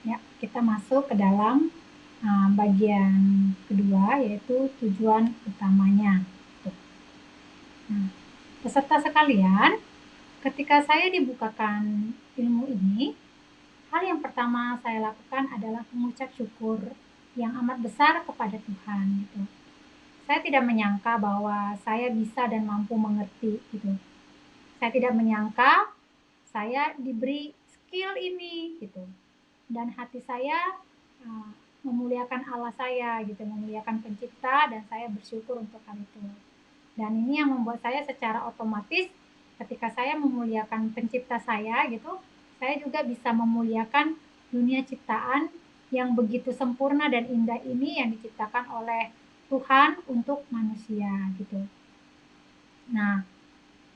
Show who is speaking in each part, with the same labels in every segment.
Speaker 1: Ya, kita masuk ke dalam bagian kedua, yaitu tujuan utamanya. Nah, peserta sekalian, ketika saya dibukakan ilmu ini, hal yang pertama saya lakukan adalah mengucap syukur yang amat besar kepada Tuhan. Gitu. Saya tidak menyangka bahwa saya bisa dan mampu mengerti. Gitu. Saya tidak menyangka saya diberi skill ini. Gitu. Dan hati saya memuliakan Allah saya, gitu, memuliakan Pencipta, dan saya bersyukur untuk hal itu. Dan ini yang membuat saya secara otomatis ketika saya memuliakan Pencipta saya, gitu, saya juga bisa memuliakan dunia ciptaan yang begitu sempurna dan indah ini yang diciptakan oleh Tuhan untuk manusia, gitu. Nah,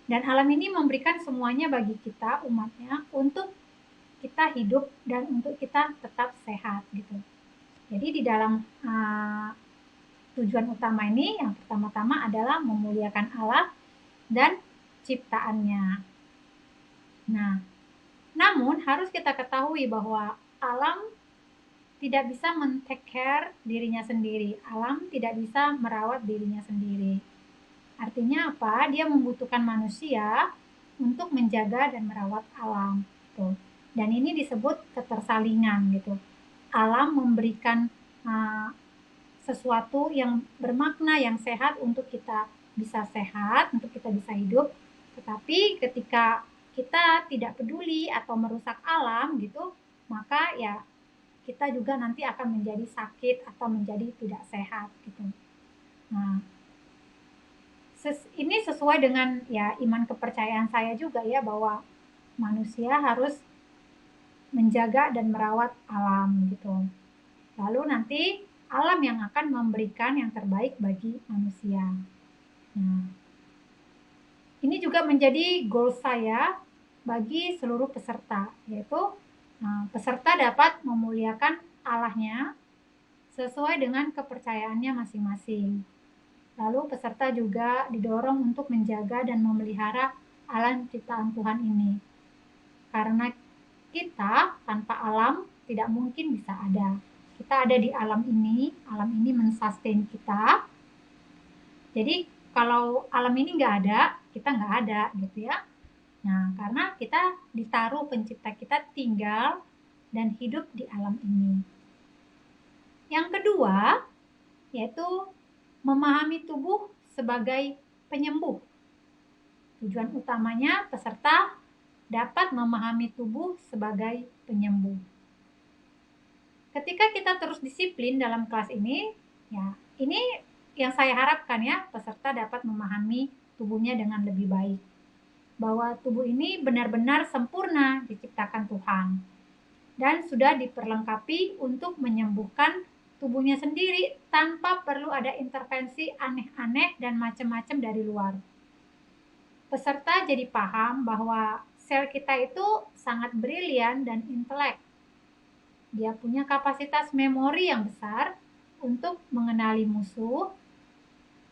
Speaker 1: dan alam ini memberikan semuanya bagi kita umatnya untuk kita hidup dan untuk kita tetap sehat, gitu. Jadi di dalam tujuan utama ini yang pertama-tama adalah memuliakan Allah dan ciptaannya. Nah, namun harus kita ketahui bahwa alam tidak bisa men-take care dirinya sendiri. Alam tidak bisa merawat dirinya sendiri. Artinya apa? Dia membutuhkan manusia untuk menjaga dan merawat alam. Gitu. Dan ini disebut ketersalingan gitu. Alam memberikan sesuatu yang bermakna, yang sehat untuk kita bisa sehat, untuk kita bisa hidup. Tetapi ketika kita tidak peduli atau merusak alam gitu, maka ya kita juga nanti akan menjadi sakit atau menjadi tidak sehat gitu. Nah, ini sesuai dengan ya iman kepercayaan saya juga ya, bahwa manusia harus menjaga dan merawat alam gitu. Lalu nanti alam yang akan memberikan yang terbaik bagi manusia. Nah, ini juga menjadi goal saya bagi seluruh peserta, yaitu peserta dapat memuliakan Allahnya sesuai dengan kepercayaannya masing-masing. Lalu peserta juga didorong untuk menjaga dan memelihara alam ciptaan Tuhan ini. Karena kita tanpa alam tidak mungkin bisa ada. Kita ada di alam ini mensustain kita. Jadi kalau alam ini nggak ada, kita nggak ada gitu ya. Nah, karena kita ditaruh Pencipta kita tinggal dan hidup di alam ini. Yang kedua, yaitu memahami tubuh sebagai penyembuh. Tujuan utamanya peserta dapat memahami tubuh sebagai penyembuh. Ketika kita terus disiplin dalam kelas ini, ya ini yang saya harapkan ya, peserta dapat memahami tubuhnya dengan lebih baik. Bahwa tubuh ini benar-benar sempurna diciptakan Tuhan. Dan sudah diperlengkapi untuk menyembuhkan tubuhnya sendiri tanpa perlu ada intervensi aneh-aneh dan macam-macam dari luar. Peserta jadi paham bahwa sel kita itu sangat brilian dan intelek. Dia punya kapasitas memori yang besar untuk mengenali musuh,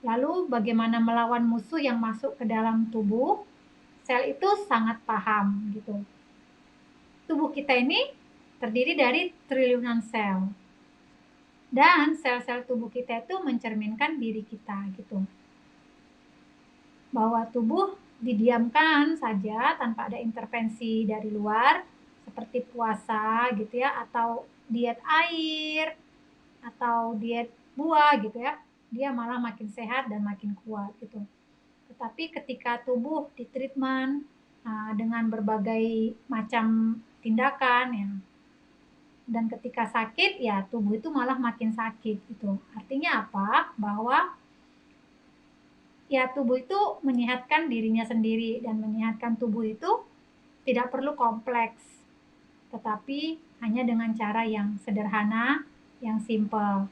Speaker 1: lalu bagaimana melawan musuh yang masuk ke dalam tubuh. Sel itu sangat paham gitu. Tubuh kita ini terdiri dari triliunan sel. Dan sel-sel tubuh kita itu mencerminkan diri kita gitu. Bahwa tubuh didiamkan saja tanpa ada intervensi dari luar, seperti puasa gitu ya, atau diet air, atau diet buah gitu ya, dia malah makin sehat dan makin kuat gitu. Tetapi ketika tubuh ditreatment dengan berbagai macam tindakan ya, dan ketika sakit ya tubuh itu malah makin sakit gitu. Artinya apa? Bahwa ya tubuh itu menyehatkan dirinya sendiri, dan menyehatkan tubuh itu tidak perlu kompleks, tetapi hanya dengan cara yang sederhana, yang simple.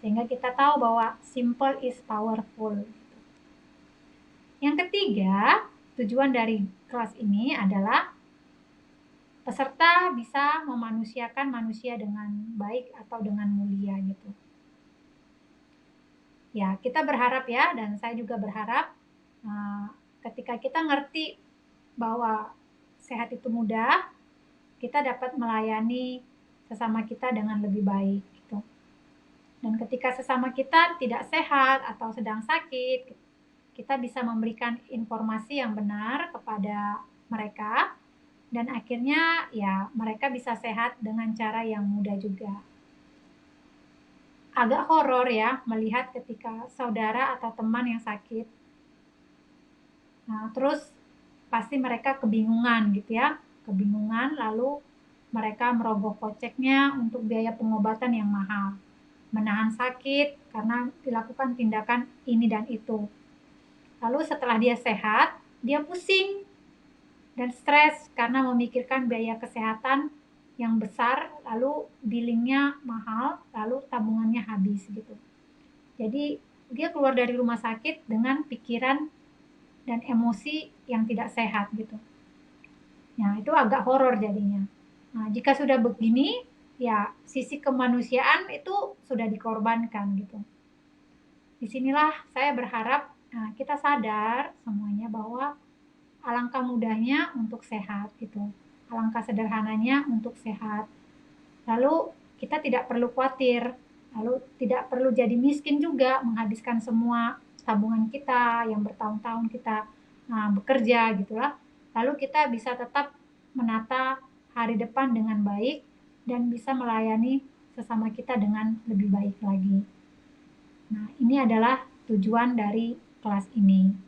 Speaker 1: Sehingga kita tahu bahwa simple is powerful. Yang ketiga, tujuan dari kelas ini adalah peserta bisa memanusiakan manusia dengan baik atau dengan mulia gitu. Ya, kita berharap ya, dan saya juga berharap ketika kita ngerti bahwa sehat itu mudah, kita dapat melayani sesama kita dengan lebih baik gitu. Dan ketika sesama kita tidak sehat atau sedang sakit, kita bisa memberikan informasi yang benar kepada mereka dan akhirnya ya mereka bisa sehat dengan cara yang mudah juga. Agak horor ya melihat ketika saudara atau teman yang sakit. Nah, terus pasti mereka kebingungan gitu ya. Kebingungan lalu mereka merogoh koceknya untuk biaya pengobatan yang mahal. Menahan sakit karena dilakukan tindakan ini dan itu. Lalu setelah dia sehat, dia pusing dan stres karena memikirkan biaya kesehatan yang besar, lalu billingnya mahal, lalu tabungannya habis gitu. Jadi dia keluar dari rumah sakit dengan pikiran dan emosi yang tidak sehat gitu. Nah, itu agak horor jadinya. Nah, jika sudah begini, ya sisi kemanusiaan itu sudah dikorbankan gitu. Disinilah saya berharap kita sadar semuanya bahwa alangkah mudahnya untuk sehat gitu. Alangkah sederhananya untuk sehat. Lalu kita tidak perlu khawatir, lalu tidak perlu jadi miskin juga menghabiskan semua tabungan kita yang bertahun-tahun kita bekerja gitulah. Lalu kita bisa tetap menata hari depan dengan baik dan bisa melayani sesama kita dengan lebih baik lagi. Nah, ini adalah tujuan dari kelas ini.